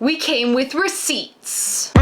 We came with receipts.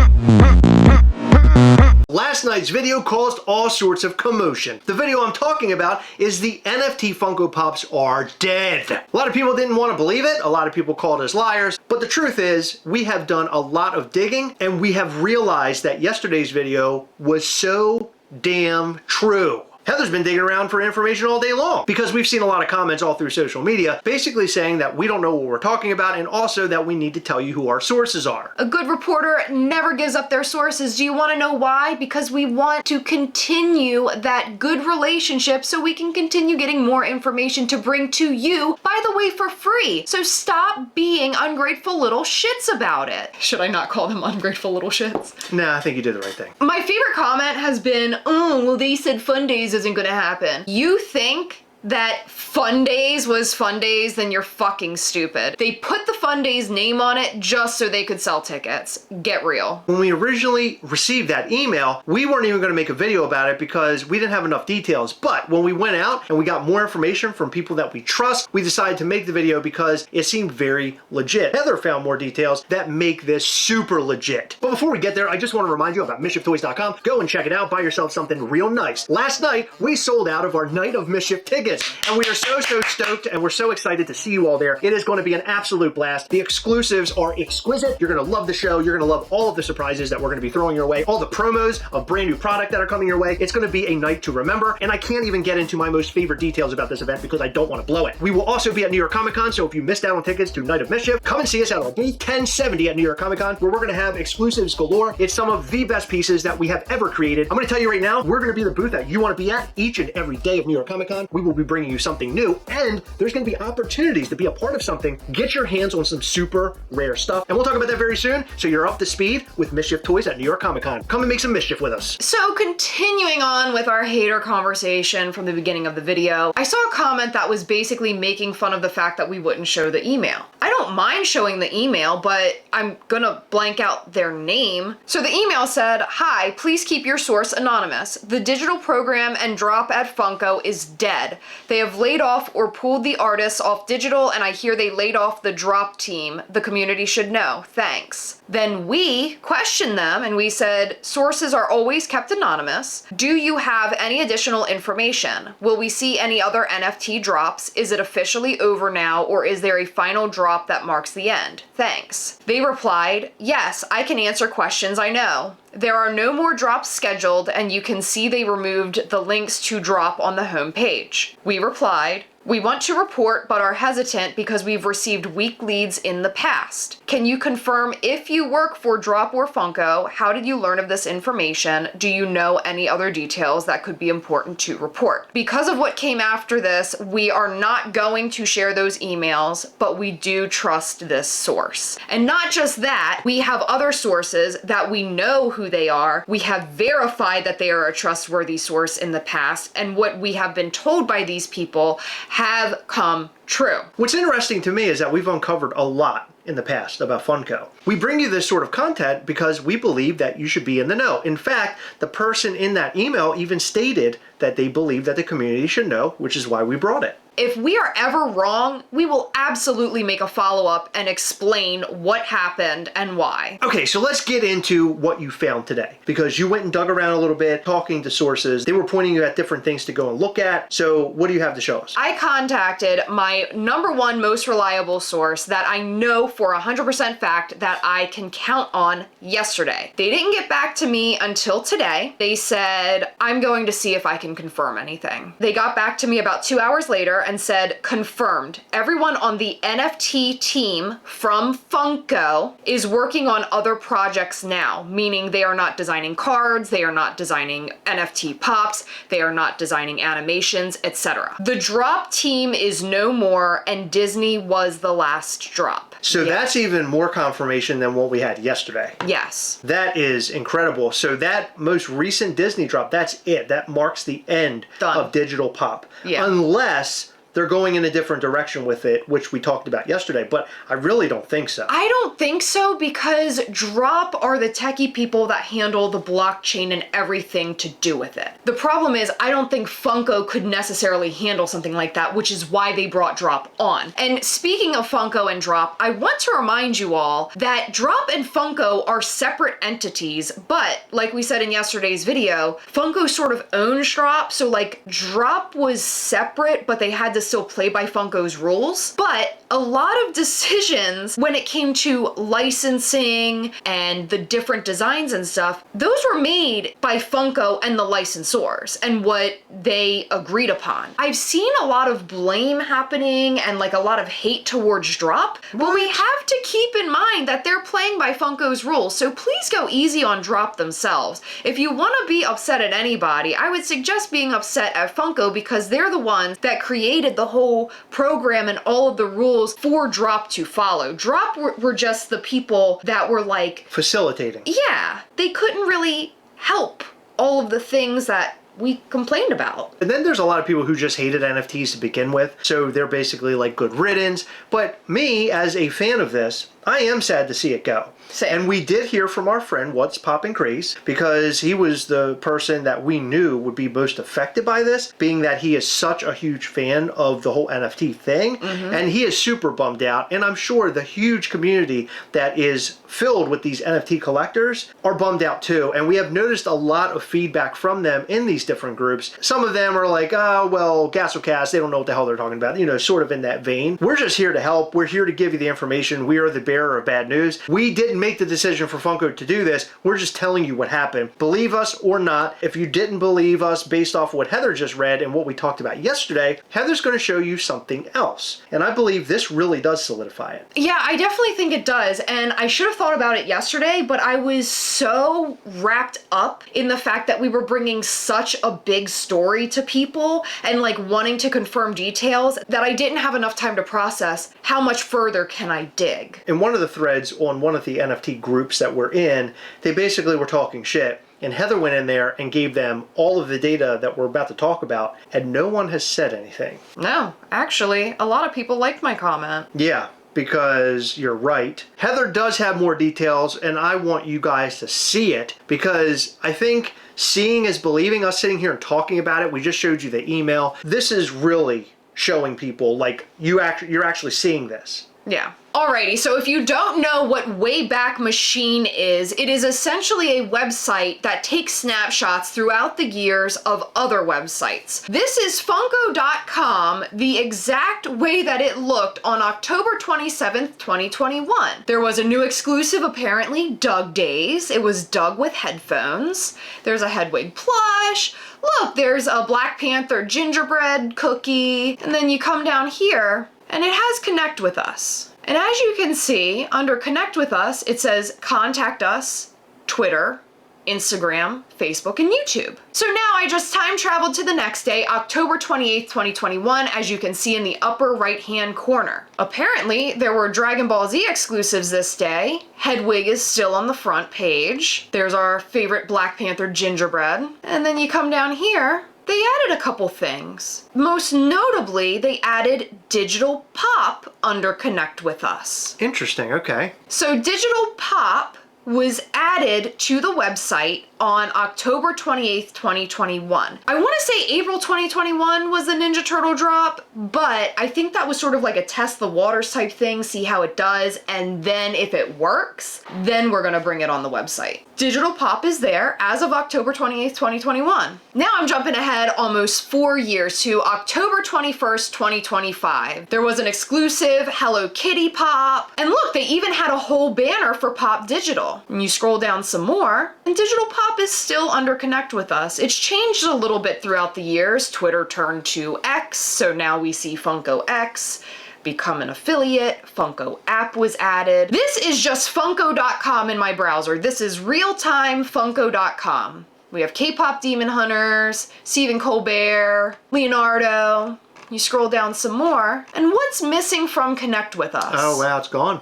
Last night's video caused all sorts of commotion. The video I'm talking about is the NFT Funko Pops are dead. A lot of people didn't want to believe it. A lot of people called us liars. But the truth is, we have done a lot of digging and we have realized that yesterday's video was so damn true. Heather's been digging around for information all day long because we've seen a lot of comments all through social media basically saying that we don't know what we're talking about and also that we need to tell you who our sources are. A good reporter never gives up their sources. Do you want to know why? Because we want to continue that good relationship so we can continue getting more information to bring to you, by the way, for free. So stop being ungrateful little shits about it. Should I not call them ungrateful little shits? Nah, I think you did the right thing. My favorite comment has been, oh, well, they said fun days isn't gonna happen. You think that Fun Days was Fun Days, then you're fucking stupid. They put the Fun Days name on it just so they could sell tickets. Get real. When we originally received that email, we weren't even going to make a video about it because we didn't have enough details. But when we went out and we got more information from people that we trust, we decided to make the video because it seemed very legit. Heather found more details that make this super legit. But before we get there, I just want to remind you about MISCHIEFtoys.com. Go and check it out. Buy yourself something real nice. Last night, we sold out of our Night of Mischief tickets. And we are so stoked and we're so excited to see you all there. It is going to be an absolute blast. The exclusives are exquisite. You're going to love the show. You're going to love all of the surprises that we're going to be throwing your way, all the promos of brand new product that are coming your way. It's going to be a night to remember. And I can't even get into my most favorite details about this event because I don't want to blow it. We will also be at New York Comic Con, so if you missed out on tickets to Night of Mischief, come and see us at our booth 1070 at New York Comic Con, where we're going to have exclusives galore. It's some of the best pieces that we have ever created. I'm going to tell you right now, we're going to be the booth that you want to be at each and every day of New York Comic Con. We will be bringing you something new, and there's going to be opportunities to be a part of something. Get your hands on some super rare stuff, and we'll talk about that very soon, so you're up to speed with Mischief Toys at New York Comic Con. Come and make some mischief with us. So continuing on with our hater conversation from the beginning of the video, I saw a comment that was basically making fun of the fact that we wouldn't show the email. I don't mind showing the email, but I'm gonna blank out their name. So the email said, "Hi, please keep your source anonymous. The digital program and Droppp at Funko is dead. They have laid off or pulled the artists off digital, and I hear they laid off the Droppp team. The community should know. Thanks." Then we questioned them and we said, sources are always kept anonymous. Do you have any additional information? Will we see any other NFT drops? Is it officially over now, or is there a final drop that marks the end? Thanks. They replied, yes, I can answer questions I know. There are no more drops scheduled, and you can see they removed the links to Droppp on the homepage. We replied, we want to report but are hesitant because we've received weak leads in the past. Can you confirm if you work for Droppp or Funko? How did you learn of this information? Do you know any other details that could be important to report? Because of what came after this, we are not going to share those emails, but we do trust this source. And not just that, we have other sources that we know who they are. We have verified that they are a trustworthy source in the past, and what we have been told by these people have come true. What's interesting to me is that we've uncovered a lot in the past about Funko. We bring you this sort of content because we believe that you should be in the know. In fact, the person in that email even stated that they believe that the community should know, which is why we brought it. If we are ever wrong, we will absolutely make a follow-up and explain what happened and why. Okay, so let's get into what you found today, because you went and dug around a little bit, talking to sources. They were pointing you at different things to go and look at. So what do you have to show us? I contacted my #1 most reliable source that I know for 100% fact that I can count on yesterday. They didn't get back to me until today. They said, I'm going to see if I can confirm anything. They got back to me about 2 hours later and said, confirmed. Everyone on the NFT team from Funko is working on other projects now, meaning they are not designing cards, they are not designing NFT pops, they are not designing animations, etc. The Droppp team is no more, and Disney was the last drop. So that's even more confirmation than what we had yesterday. Yes. That is incredible. So that most recent Disney drop, that's it. That marks the end Done. of digital pop. Yeah. Unless they're going in a different direction with it, which we talked about yesterday, but I really don't think so. I don't think so because Droppp are the techie people that handle the blockchain and everything to do with it. The problem is I don't think Funko could necessarily handle something like that, which is why they brought Droppp on. And speaking of Funko and Droppp, I want to remind you all that Droppp and Funko are separate entities, but like we said in yesterday's video, Funko sort of owns Droppp, so like Droppp was separate, but they had to still play by Funko's rules. But a lot of decisions when it came to licensing and the different designs and stuff, those were made by Funko and the licensors and what they agreed upon. I've seen a lot of blame happening and like a lot of hate towards Droppp, but we have to keep in mind that they're playing by Funko's rules, so please go easy on Droppp themselves. If you want to be upset at anybody, I would suggest being upset at Funko because they're the ones that created the whole program and all of the rules for Droppp to follow. Droppp were just the people that were like... facilitating. Yeah, they couldn't really help all of the things that we complained about. And then there's a lot of people who just hated NFTs to begin with, so they're basically like good riddance. But me, as a fan of this, I am sad to see it go. Same. And we did hear from our friend What's Poppin' Craze, because he was the person that we knew would be most affected by this, being that he is such a huge fan of the whole NFT thing. And he is super bummed out. And I'm sure the huge community that is filled with these NFT collectors are bummed out too. And we have noticed a lot of feedback from them in these different groups. Some of them are like, oh, well, Gastlecast, they don't know what the hell they're talking about, you know, sort of in that vein. We're just here to help. We're here to give you the information. We are the bearer of bad news. We didn't make the decision for Funko to do this. We're just telling you what happened. Believe us or not. If you didn't believe us based off what Heather just read and what we talked about yesterday, Heather's going to show you something else. And I believe this really does solidify it. Yeah, I definitely think it does. And I should have thought about it yesterday, but I was so wrapped up in the fact that we were bringing such a big story to people and like wanting to confirm details that I didn't have enough time to process how much further can I dig. In one of the threads on one of the NFT groups that we're in, they basically were talking shit. And Heather went in there and gave them all of the data that we're about to talk about, and no one has said anything. No, actually, a lot of people liked my comment. Yeah, because you're right. Heather does have more details, and I want you guys to see it, because I think seeing is believing. Us sitting here and talking about it, we just showed you the email. This is really showing people, like, you're actually seeing this. Yeah. Alrighty, so if you don't know what Wayback Machine is, it is essentially a website that takes snapshots throughout the years of other websites. This is Funko.com, the exact way that it looked on October 27th, 2021. There was a new exclusive, apparently, Doug Days. It was Doug with headphones. There's a Hedwig plush. Look, there's a Black Panther gingerbread cookie. And then you come down here, and it has Connect With Us. And as you can see, under Connect With Us, it says Contact Us, Twitter, Instagram, Facebook, and YouTube. So now I just time traveled to the next day, October 28th, 2021, as you can see in the upper right-hand corner. Apparently, there were Dragon Ball Z exclusives this day. Hedwig is still on the front page. There's our favorite Black Panther gingerbread. And then you come down here, they added a couple things. Most notably, they added Digital Pop under Connect With Us. Interesting, okay. So Digital Pop was added to the website on October 28th, 2021. I want to say April 2021 was the Ninja Turtle drop, but I think that was sort of like a test the waters type thing, see how it does, and then if it works, then we're gonna bring it on the website. Digital Pop is there as of October 28th, 2021. Now I'm jumping ahead almost 4 years to October 21st, 2025. There was an exclusive Hello Kitty Pop, and look, they even had a whole banner for Pop Digital. And you scroll down some more, and Digital Pop is still under Connect With Us. It's changed a little bit throughout the years. Twitter turned to X, so now we see Funko X become an affiliate. Funko app was added. This is just Funko.com in my browser. This is real-time Funko.com. We have K-pop Demon Hunters, Stephen Colbert, Leonardo. You scroll down some more, and what's missing from Connect With Us? Oh, wow, it's gone.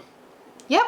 Yep.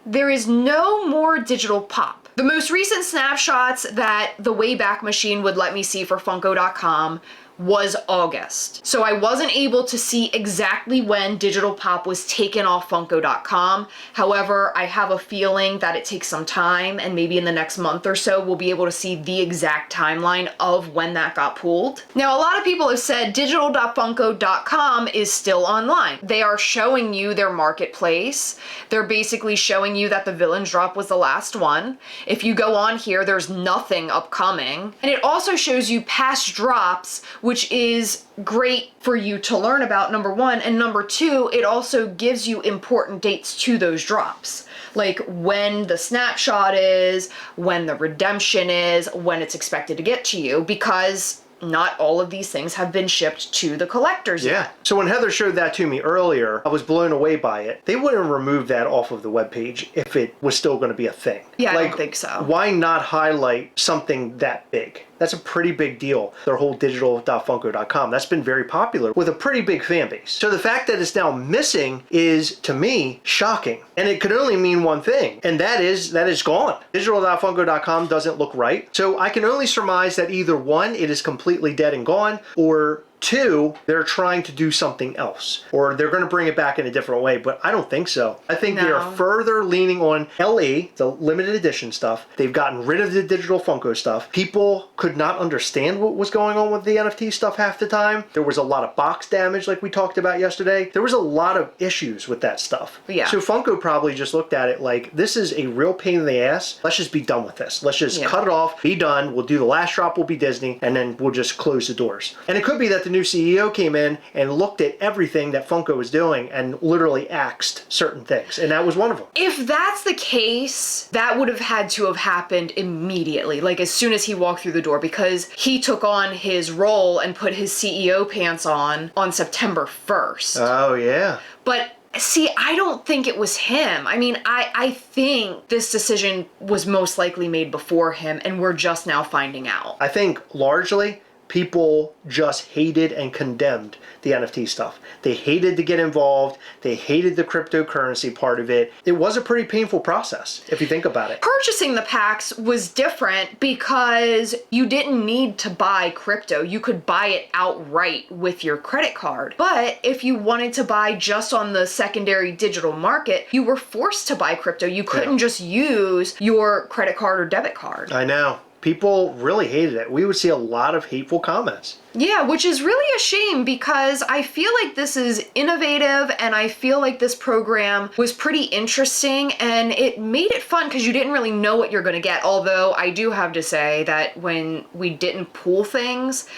There is no more Digital Pop. The most recent snapshots that the Wayback Machine would let me see for Funko.com was August. So I wasn't able to see exactly when Digital Pop was taken off Funko.com. However, I have a feeling that it takes some time, and maybe in the next month or so, we'll be able to see the exact timeline of when that got pulled. Now, a lot of people have said digital.funko.com is still online. They are showing you their marketplace. They're basically showing you that the Villains drop was the last one. If you go on here, there's nothing upcoming. And it also shows you past drops, which is great for you to learn about, number one. And number two, it also gives you important dates to those drops. Like when the snapshot is, when the redemption is, when it's expected to get to you, because not all of these things have been shipped to the collectors yet. So when Heather showed that to me earlier, I was blown away by it. They wouldn't remove that off of the webpage if it was still going to be a thing. Yeah, I don't think so. Why not highlight something that big? That's a pretty big deal, their whole digital.funko.com. That's been very popular with a pretty big fan base. So the fact that it's now missing is, to me, shocking. And it could only mean one thing, and that is that it's gone. Digital.funko.com doesn't look right. So I can only surmise that either one, it is completely dead and gone, or two, they're trying to do something else, or they're going to bring it back in a different way, but I don't think so. I think they are further leaning on LE, the limited edition stuff. They've gotten rid of the digital Funko stuff. People could not understand what was going on with the NFT stuff half the time. There was a lot of box damage like we talked about yesterday. There was a lot of issues with that stuff. Yeah. So Funko probably just looked at it like, this is a real pain in the ass. Let's just be done with this. Let's just cut it off, be done. We'll do the last drop, will be Disney, and then we'll just close the doors. And it could be that the new CEO came in and looked at everything that Funko was doing and literally axed certain things, and that was one of them. If that's the case, that would have had to have happened immediately, like as soon as he walked through the door, because he took on his role and put his CEO pants on September 1st. Oh, yeah. But see, I don't think it was him. I mean, I think this decision was most likely made before him, and we're just now finding out. I think largely people just hated and condemned the NFT stuff. They hated to get involved. They hated the cryptocurrency part of it. It was a pretty painful process, if you think about it. Purchasing the packs was different because you didn't need to buy crypto. You could buy it outright with your credit card. But if you wanted to buy just on the secondary digital market, you were forced to buy crypto. You couldn't just use your credit card or debit card. I know. People really hated it. We would see a lot of hateful comments. Yeah, which is really a shame because I feel like this is innovative and I feel like this program was pretty interesting and it made it fun because you didn't really know what you're going to get. Although I do have to say that when we didn't pool things,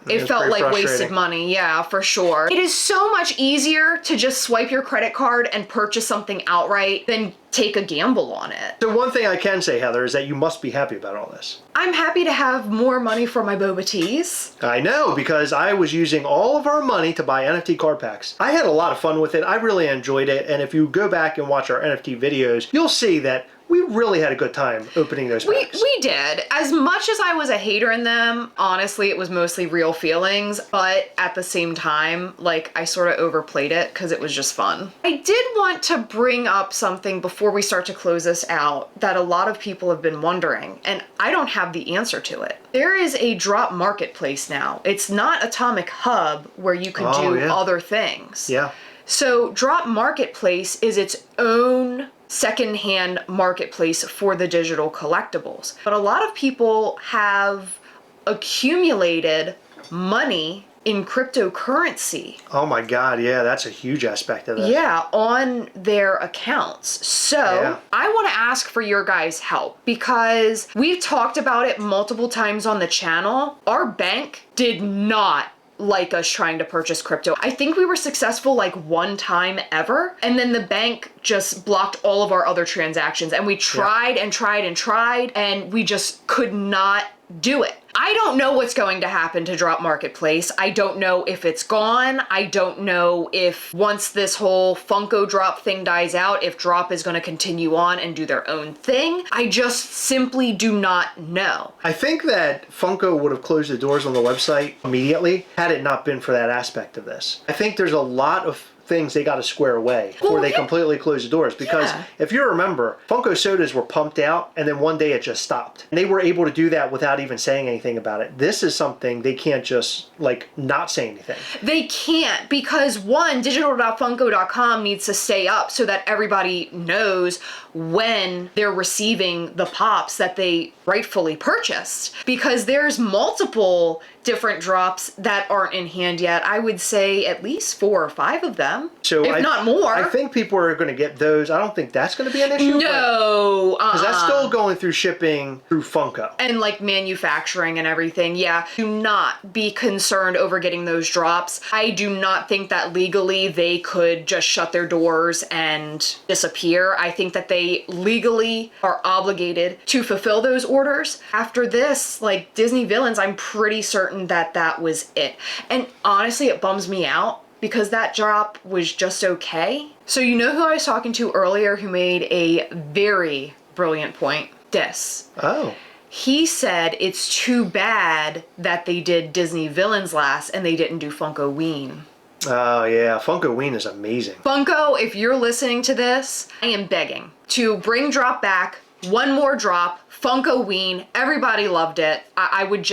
it felt like wasted money. Yeah, for sure. It is so much easier to just swipe your credit card and purchase something outright than take a gamble on it. So one thing I can say, Heather, is that you must be happy about all this. I'm happy to have more money for my boba teas. I know, because I was using all of our money to buy NFT card packs. I had a lot of fun with it. I really enjoyed it. And if you go back and watch our NFT videos, you'll see that we really had a good time opening those packs. We did. As much as I was a hater in them, honestly, it was mostly real feelings. But at the same time, like, I sort of overplayed it because it was just fun. I did want to bring up something before we start to close this out that a lot of people have been wondering, and I don't have the answer to it. There is a Droppp marketplace now. It's not Atomic Hub where you could do other things. Yeah. So Droppp Marketplace is its own secondhand marketplace for the digital collectibles. But a lot of people have accumulated money in cryptocurrency. Oh my God, yeah, that's a huge aspect of it. Yeah, on their accounts. So I want to ask for your guys' help because we've talked about it multiple times on the channel. Our bank did not like us trying to purchase crypto. I think we were successful like one time ever, and then the bank just blocked all of our other transactions, and we tried and tried and tried, and we just could not do it. I don't know what's going to happen to Droppp Marketplace. I don't know if it's gone. I don't know if once this whole Funko Droppp thing dies out, if Droppp is going to continue on and do their own thing. I just simply do not know. I think that Funko would have closed the doors on the website immediately had it not been for that aspect of this. I think there's a lot of things they got to square away before they completely close the doors. Because if you remember, Funko sodas were pumped out and then one day it just stopped. And they were able to do that without even saying anything about it. This is something they can't just like not say anything. They can't, because one, digital.funko.com needs to stay up so that everybody knows when they're receiving the pops that they rightfully purchased, because there's multiple different drops that aren't in hand yet. I would say at least 4 or 5 of them, if not more. I think people are going to get those. I don't think that's going to be an issue. No, because that's still going through shipping through Funko and like manufacturing and everything. Yeah, do not be concerned over getting those drops. I do not think that legally they could just shut their doors and disappear. I think that they legally are obligated to fulfill those orders. After this, like Disney Villains, I'm pretty certain that that was it. And honestly, it bums me out because that drop was just okay. So you know who I was talking to earlier who made a very brilliant point? Dis. Oh. He said it's too bad that they did Disney Villains last and they didn't do Funkoween. Oh yeah, Funkoween is amazing. Funko, if you're listening to this, I am begging to bring Droppp back. One more drop, Funkoween. Everybody loved it. I would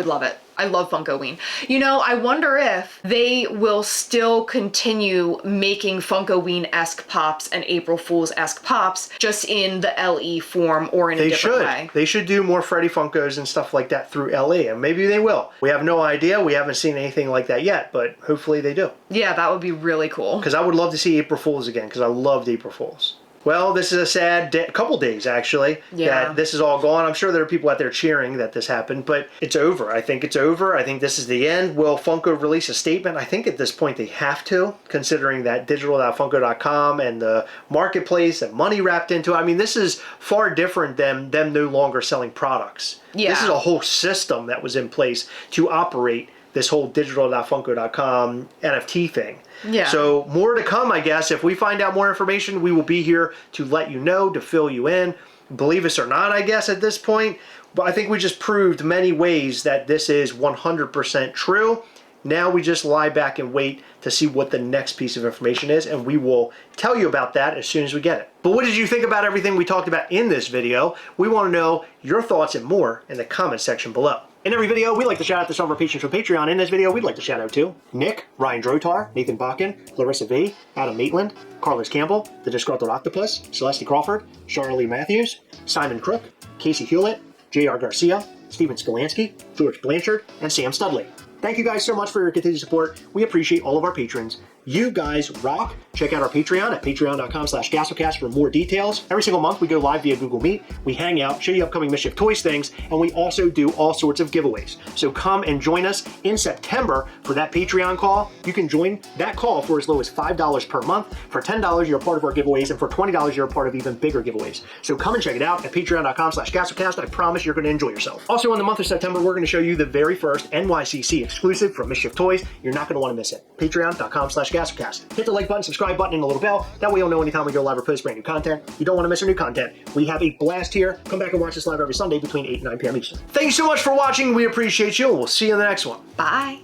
love it. I love Funkoween. You know, I wonder if they will still continue making Funkoween-esque pops and April Fool's-esque pops just in the LE form or in a different way. They should do more Freddy Funkos and stuff like that through LE, and maybe they will. We have no idea. We haven't seen anything like that yet, but hopefully they do. Yeah, that would be really cool. Because I would love to see April Fool's again, because I loved April Fool's. Well, this is a sad couple days, actually, that this is all gone. I'm sure there are people out there cheering that this happened, but it's over. I think it's over. I think this is the end. Will Funko release a statement? I think at this point they have to, considering that digital.funko.com and the marketplace and money wrapped into it. I mean, this is far different than them no longer selling products. Yeah. This is a whole system that was in place to operate this whole digital.funko.com NFT thing. Yeah. So more to come, I guess. If we find out more information, we will be here to let you know, to fill you in. Believe us or not, I guess, at this point. But I think we just proved many ways that this is 100% true. Now we just lie back and wait to see what the next piece of information is, and we will tell you about that as soon as we get it. But what did you think about everything we talked about in this video? We want to know your thoughts and more in the comment section below. In every video, we like to shout out to some of our patrons from Patreon. In this video, we'd like to shout out to Nick, Ryan Drotar, Nathan Bakken, Larissa V, Adam Maitland, Carlos Campbell, The Disgruntled Octopus, Celeste Crawford, Charlie Matthews, Simon Crook, Casey Hewlett, J.R. Garcia, Steven Skolansky, George Blanchard, and Sam Studley. Thank you guys so much for your continued support. We appreciate all of our patrons. You guys rock. Check out our Patreon at patreon.com/Gastlecast for more details. Every single month we go live via Google Meet. We hang out, show you upcoming Mischief Toys things, and we also do all sorts of giveaways. So come and join us in September for that Patreon call. You can join that call for as low as $5 per month. For $10, you're a part of our giveaways, and for $20, you're a part of even bigger giveaways. So come and check it out at patreon.com/Gastlecast. I promise you're going to enjoy yourself. Also in the month of September, we're going to show you the very first NYCC exclusive from Mischief Toys. You're not going to want to miss it. Patreon.com/Gastlecast. Hit the like button, subscribe button, and the little bell. That way you'll know anytime we go live or post brand new content. You don't want to miss our new content. We have a blast here. Come back and watch us live every Sunday between 8 and 9 p.m. Eastern. Thank you so much for watching. We appreciate you, and we'll see you in the next one. Bye.